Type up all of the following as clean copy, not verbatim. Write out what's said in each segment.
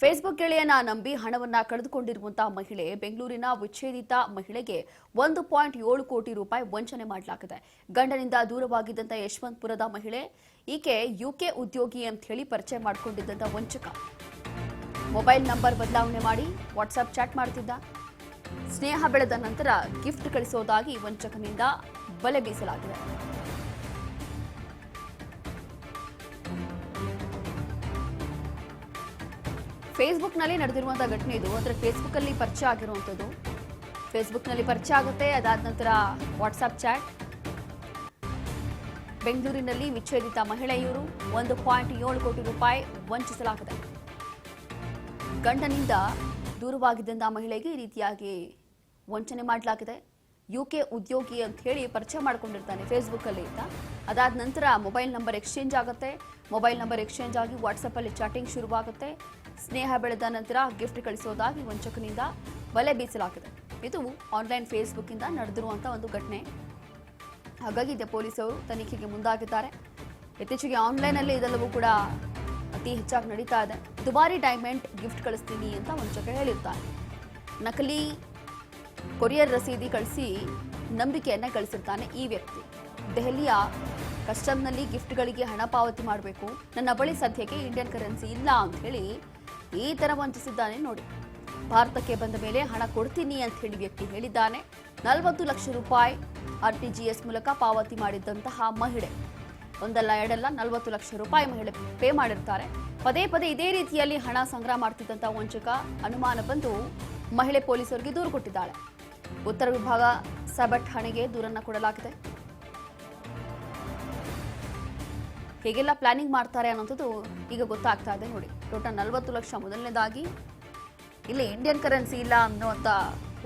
Facebook ಗೆಳೆಯನ ನಂಬಿ ಹಣವನ್ನ ಕಳೆದುಕೊಂಡಿರುವಂತಹ ಮಹಿಳೆ ಬೆಂಗಳೂರಿನ ವಿಚ್ಛೇದಿತ ಮಹಿಳೆಗೆ 1.7 ಕೋಟಿ ರೂಪಾಯಿ ವಂಚನೆ ಮಾಡಲಾಗಿದೆ. ಗಂಡನಿಂದ ದೂರವಾಗಿದ್ದಂತ ಯಶವಂತಪುರದ ಮಹಿಳೆ ಈಕೆ ಯುಕೆ ಉದ್ಯೋಗಿ ಅಂತ ಹೇಳಿ ಪರಿಚಯ ಮಾಡಿಕೊಂಡಿದ್ದಂತ ವಂಚಕ. ಮೊಬೈಲ್ ನಂಬರ್ ಬದಲಾವಣೆ ಮಾಡಿ ವಾಟ್ಸ್ಆಪ್ ಚಾಟ್ ಮಾಡ್ತಿದ್ದ. ಸ್ನೇಹ ಬೆಳೆದ ನಂತರ ಗಿಫ್ಟ್ ಕಳಿಸೋದಾಗಿ ವಂಚಕನಿಂದ ಬಲೆ ಬೀಸಲಾಗಿದೆ. ಫೇಸ್ಬುಕ್ನಲ್ಲಿ ನಡೆದಿರುವಂತಹ ಘಟನೆ ಇದು. ಅಂದರೆ ಫೇಸ್ಬುಕ್ಕಲ್ಲಿ ಪರಿಚಯ ಆಗಿರುವಂಥದ್ದು. ಫೇಸ್ಬುಕ್ನಲ್ಲಿ ಪರಿಚಯ ಆಗುತ್ತೆ, ಅದಾದ ನಂತರ ವಾಟ್ಸ್ಆಪ್ ಚಾಟ್. ಬೆಂಗಳೂರಿನಲ್ಲಿ ವಿಚ್ಛೇದಿತ ಮಹಿಳೆಯರು 1.7 ಕೋಟಿ ರೂಪಾಯಿ ವಂಚಿಸಲಾಗಿದೆ. ಗಂಡನಿಂದ ದೂರವಾಗಿದ್ದಂಥ ಮಹಿಳೆಗೆ ಈ ರೀತಿಯಾಗಿ ವಂಚನೆ ಮಾಡಲಾಗಿದೆ. ಯುಕೆ ಉದ್ಯೋಗಿ ಅಂತ ಹೇಳಿ ಪರಿಚಯ ಮಾಡ್ಕೊಂಡಿರ್ತಾನೆ ಫೇಸ್ಬುಕ್ಕಲ್ಲಿ ಅಂತ. ಅದಾದ ನಂತರ ಮೊಬೈಲ್ ನಂಬರ್ ಎಕ್ಸ್ಚೇಂಜ್ ಆಗುತ್ತೆ. ಮೊಬೈಲ್ ನಂಬರ್ ಎಕ್ಸ್ಚೇಂಜ್ ಆಗಿ ವಾಟ್ಸಪ್ಪಲ್ಲಿ ಚಾಟಿಂಗ್ ಶುರುವಾಗುತ್ತೆ. ಸ್ನೇಹ ಬೆಳೆದ ನಂತರ ಗಿಫ್ಟ್ ಕಳಿಸೋದಾಗಿ ವಂಚಕನಿಂದ ಬಲೆ ಬೀಸಲಾಗಿದೆ. ಇದು ಆನ್ಲೈನ್ ಫೇಸ್ಬುಕ್ಕಿಂದ ನಡೆದಿರುವಂಥ ಒಂದು ಘಟನೆ. ಹಾಗಾಗಿ ಪೊಲೀಸರು ತನಿಖೆಗೆ ಮುಂದಾಗಿದ್ದಾರೆ. ಇತ್ತೀಚೆಗೆ ಆನ್ಲೈನಲ್ಲಿ ಇದೆಲ್ಲವೂ ಕೂಡ ಅತಿ ಹೆಚ್ಚಾಗಿ ನಡೀತಾ ಇದೆ. ದುಬಾರಿ ಡೈಮಂಡ್ ಗಿಫ್ಟ್ ಕಳಿಸ್ತೀನಿ ಅಂತ ವಂಚಕ ಹೇಳಿರ್ತಾನೆ. ನಕಲಿ ಕೊರಿಯರ್ ರಸೀದಿ ಕಳಿಸಿ ನಂಬಿಕೆಯನ್ನ ಗಳಿಸಿರ್ತಾನೆ ಈ ವ್ಯಕ್ತಿ. ದೆಹಲಿಯ ಕಸ್ಟಮ್ನಲ್ಲಿ ಗಿಫ್ಟ್ಗಳಿಗೆ ಹಣ ಪಾವತಿ ಮಾಡಬೇಕು, ನನ್ನ ಬಳಿ ಸದ್ಯಕ್ಕೆ ಇಂಡಿಯನ್ ಕರೆನ್ಸಿ ಇಲ್ಲ ಅಂತ ಹೇಳಿ ಈ ತರ ವಂಚಿಸಿದ್ದಾನೆ ನೋಡಿ. ಭಾರತಕ್ಕೆ ಬಂದ ಮೇಲೆ ಹಣ ಕೊಡ್ತೀನಿ ಅಂತ ಹೇಳಿ ವ್ಯಕ್ತಿ ಹೇಳಿದ್ದಾನೆ. 40 ಲಕ್ಷ ರೂಪಾಯಿ RTGS ಮೂಲಕ ಪಾವತಿ ಮಾಡಿದ್ದಂತಹ ಮಹಿಳೆ ಒಂದಲ್ಲ ಎರಡಲ್ಲ 40 ಲಕ್ಷ ರೂಪಾಯಿ ಮಹಿಳೆ ಪೇ ಮಾಡಿರ್ತಾರೆ. ಪದೇ ಪದೇ ಇದೇ ರೀತಿಯಲ್ಲಿ ಹಣ ಸಂಗ್ರಹ ಮಾಡ್ತಿದ್ದಂತಹ ವಂಚಕ ಅನುಮಾನ ಬಂದು ಮಹಿಳೆ ಪೊಲೀಸರಿಗೆ ದೂರು ಕೊಟ್ಟಿದ್ದಾಳೆ. ಉತ್ತರ ವಿಭಾಗ ಸೈಬರ್ ಠಾಣೆಗೆ ದೂರನ್ನ ಕೊಡಲಾಗಿದೆ. ಹೇಗೆಲ್ಲ ಪ್ಲಾನಿಂಗ್ ಮಾಡ್ತಾರೆ ಅನ್ನೋದು ಈಗ ಗೊತ್ತಾಗ್ತಾ ಇದೆ ನೋಡಿ. ಟೋಟಲ್ 40 ಲಕ್ಷ ಮೊದಲನೇದಾಗಿ ಇಲ್ಲಿ ಇಂಡಿಯನ್ ಕರೆನ್ಸಿ ಇಲ್ಲ ಅನ್ನುವಂಥ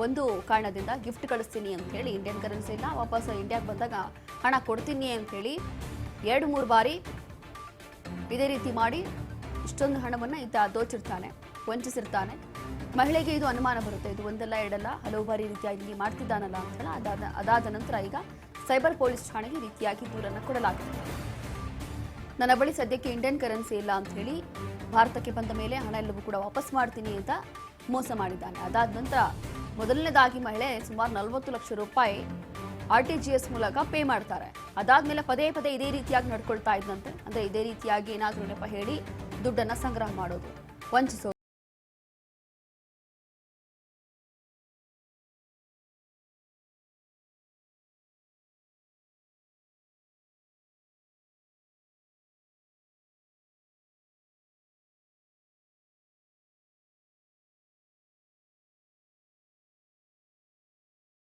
ಒಂದು ಕಾರಣದಿಂದ ಗಿಫ್ಟ್ ಕಳಿಸ್ತೀನಿ ಅಂತ ಹೇಳಿ, ಇಂಡಿಯನ್ ಕರೆನ್ಸಿ ಇಲ್ಲ ವಾಪಸ್ ಇಂಡಿಯಾಗೆ ಬಂದಾಗ ಹಣ ಕೊಡ್ತೀನಿ ಅಂತ ಹೇಳಿ 2-3 ಬಾರಿ ಇದೇ ರೀತಿ ಮಾಡಿ ಇಷ್ಟೊಂದು ಹಣವನ್ನು ಈತ ದೋಚಿರ್ತಾನೆ, ವಂಚಿಸಿರ್ತಾನೆ. ಮಹಿಳೆಗೆ ಇದು ಅನುಮಾನ ಬರುತ್ತೆ, ಇದು ಒಂದಲ್ಲ ಎರಡಲ್ಲ ಹಲವು ಬಾರಿ ರೀತಿಯಾಗಿ ಮಾಡ್ತಿದ್ದಾನಲ್ಲ ಅಂತ ಹೇಳಿ. ಅದಾದ ನಂತರ ಈಗ ಸೈಬರ್ ಪೊಲೀಸ್ ಠಾಣೆಗೆ ರೀತಿಯಾಗಿ ದೂರನ್ನು ಕೊಡಲಾಗಿದೆ. ನನ್ನ ಬಳಿ ಸದ್ಯಕ್ಕೆ ಇಂಡಿಯನ್ ಕರೆನ್ಸಿ ಇಲ್ಲ ಅಂತ ಹೇಳಿ ಭಾರತಕ್ಕೆ ಬಂದ ಮೇಲೆ ಹಣ ಎಲ್ಲವೂ ಕೂಡ ವಾಪಸ್ ಮಾಡ್ತೀನಿ ಅಂತ ಮೋಸ ಮಾಡಿದ್ದಾನೆ. ಅದಾದ ನಂತರ ಮೊದಲನೇದಾಗಿ ಮಹಿಳೆ ಸುಮಾರು 40 ಲಕ್ಷ ರೂಪಾಯಿ RTGS ಮೂಲಕ ಪೇ ಮಾಡ್ತಾರೆ. ಅದಾದ್ಮೇಲೆ ಪದೇ ಪದೇ ಇದೇ ರೀತಿಯಾಗಿ ನಡ್ಕೊಳ್ತಾ ಇದ್ದಂತೆ. ಅಂದ್ರೆ ಇದೇ ರೀತಿಯಾಗಿ ಏನಾದರೂ ನೆಪ ಹೇಳಿ ದುಡ್ಡನ್ನ ಸಂಗ್ರಹ ಮಾಡೋದು, ವಂಚಿಸೋದು.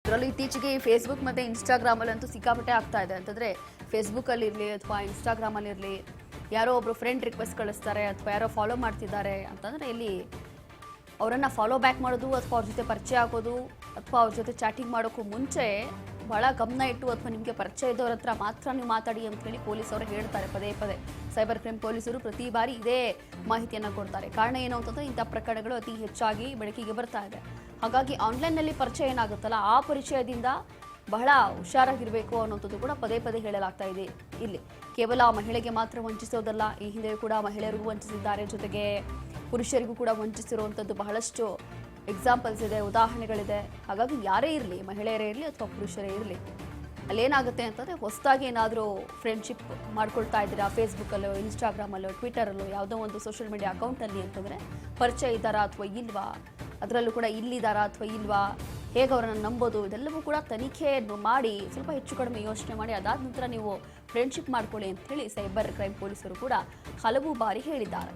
ಅದರಲ್ಲೂ ಇತ್ತೀಚೆಗೆ ಫೇಸ್ಬುಕ್ ಮತ್ತು ಇನ್ಸ್ಟಾಗ್ರಾಮಲ್ಲಂತೂ ಸಿಕ್ಕಾಪಟ್ಟೆ ಆಗ್ತಾ ಇದೆ. ಅಂತಂದರೆ ಫೇಸ್ಬುಕ್ಕಲ್ಲಿರಲಿ ಅಥವಾ ಇನ್ಸ್ಟಾಗ್ರಾಮಲ್ಲಿರಲಿ ಯಾರೋ ಒಬ್ಬರು ಫ್ರೆಂಡ್ ರಿಕ್ವೆಸ್ಟ್ ಕಳಿಸ್ತಾರೆ ಅಥವಾ ಯಾರೋ ಫಾಲೋ ಮಾಡ್ತಿದ್ದಾರೆ ಅಂತಂದರೆ ಇಲ್ಲಿ ಅವರನ್ನು ಫಾಲೋ ಬ್ಯಾಕ್ ಮಾಡೋದು ಅಥವಾ ಅವ್ರ ಜೊತೆ ಪರಿಚಯ ಆಗೋದು ಅಥವಾ ಅವ್ರ ಜೊತೆ ಚಾಟಿಂಗ್ ಮಾಡೋಕ್ಕೂ ಮುಂಚೆ ಭಾಳ ಗಮನ ಇಟ್ಟು ಅಥವಾ ನಿಮಗೆ ಪರಿಚಯ ಇದ್ದವ್ರ ಹತ್ರ ಮಾತ್ರ ನೀವು ಮಾತಾಡಿ ಅಂತ ಹೇಳಿ ಪೊಲೀಸವರು ಹೇಳ್ತಾರೆ ಪದೇ ಪದೇ. ಸೈಬರ್ ಕ್ರೈಮ್ ಪೊಲೀಸರು ಪ್ರತಿ ಬಾರಿ ಇದೇ ಮಾಹಿತಿಯನ್ನು ಕೊಡ್ತಾರೆ. ಕಾರಣ ಏನು ಅಂತಂದರೆ ಇಂಥ ಪ್ರಕರಣಗಳು ಅತಿ ಹೆಚ್ಚಾಗಿ ಬೆಳಕಿಗೆ ಬರ್ತಾ ಇದೆ. ಹಾಗಾಗಿ ಆನ್ಲೈನ್ನಲ್ಲಿ ಪರಿಚಯ ಏನಾಗುತ್ತಲ್ಲ, ಆ ಪರಿಚಯದಿಂದ ಬಹಳ ಹುಷಾರಾಗಿರಬೇಕು ಅನ್ನೋಂಥದ್ದು ಕೂಡ ಪದೇ ಪದೇ ಹೇಳಲಾಗ್ತಾ ಇದೆ. ಇಲ್ಲಿ ಕೇವಲ ಮಹಿಳೆಗೆ ಮಾತ್ರ ವಂಚಿಸೋದಲ್ಲ, ಈ ಹಿಂದೆ ಕೂಡ ಮಹಿಳೆಯರಿಗೂ ವಂಚಿಸಿದ್ದಾರೆ, ಜೊತೆಗೆ ಪುರುಷರಿಗೂ ಕೂಡ ವಂಚಿಸಿರುವಂಥದ್ದು ಬಹಳಷ್ಟು ಎಕ್ಸಾಂಪಲ್ಸ್ ಇದೆ, ಉದಾಹರಣೆಗಳಿದೆ. ಹಾಗಾಗಿ ಯಾರೇ ಇರಲಿ, ಮಹಿಳೆಯರೇ ಇರಲಿ ಅಥವಾ ಪುರುಷರೇ ಇರಲಿ, ಅಲ್ಲೇನಾಗುತ್ತೆ ಅಂತಂದರೆ ಹೊಸದಾಗಿ ಏನಾದರೂ ಫ್ರೆಂಡ್ಶಿಪ್ ಮಾಡ್ಕೊಳ್ತಾ ಇದ್ದೀರಾ ಫೇಸ್ಬುಕ್ಕಲ್ಲೋ ಇನ್ಸ್ಟಾಗ್ರಾಮಲ್ಲೋ ಟ್ವಿಟರಲ್ಲೋ ಯಾವುದೋ ಒಂದು ಸೋಷಿಯಲ್ ಮೀಡಿಯಾ ಅಕೌಂಟಲ್ಲಿ ಅಂತಂದರೆ ಪರಿಚಯ ಇದ್ದಾರಾ ಅಥವಾ ಇಲ್ವಾ, ಅದರಲ್ಲೂ ಕೂಡ ಇಲ್ಲಿದ್ದಾರಾ ಅಥವಾ ಇಲ್ವಾ, ಹೇಗೆ ಅವರನ್ನು ನಂಬೋದು, ಇದೆಲ್ಲವೂ ಕೂಡ ತನಿಖೆಯನ್ನು ಮಾಡಿ ಸ್ವಲ್ಪ ಹೆಚ್ಚು ಕಡಿಮೆ ಯೋಚನೆ ಮಾಡಿ ಅದಾದ ನಂತರ ನೀವು ಫ್ರೆಂಡ್ಶಿಪ್ ಮಾಡ್ಕೊಳ್ಳಿ ಅಂತ ಹೇಳಿ ಸೈಬರ್ ಕ್ರೈಮ್ ಪೊಲೀಸರು ಕೂಡ ಹಲವು ಬಾರಿ ಹೇಳಿದ್ದಾರೆ.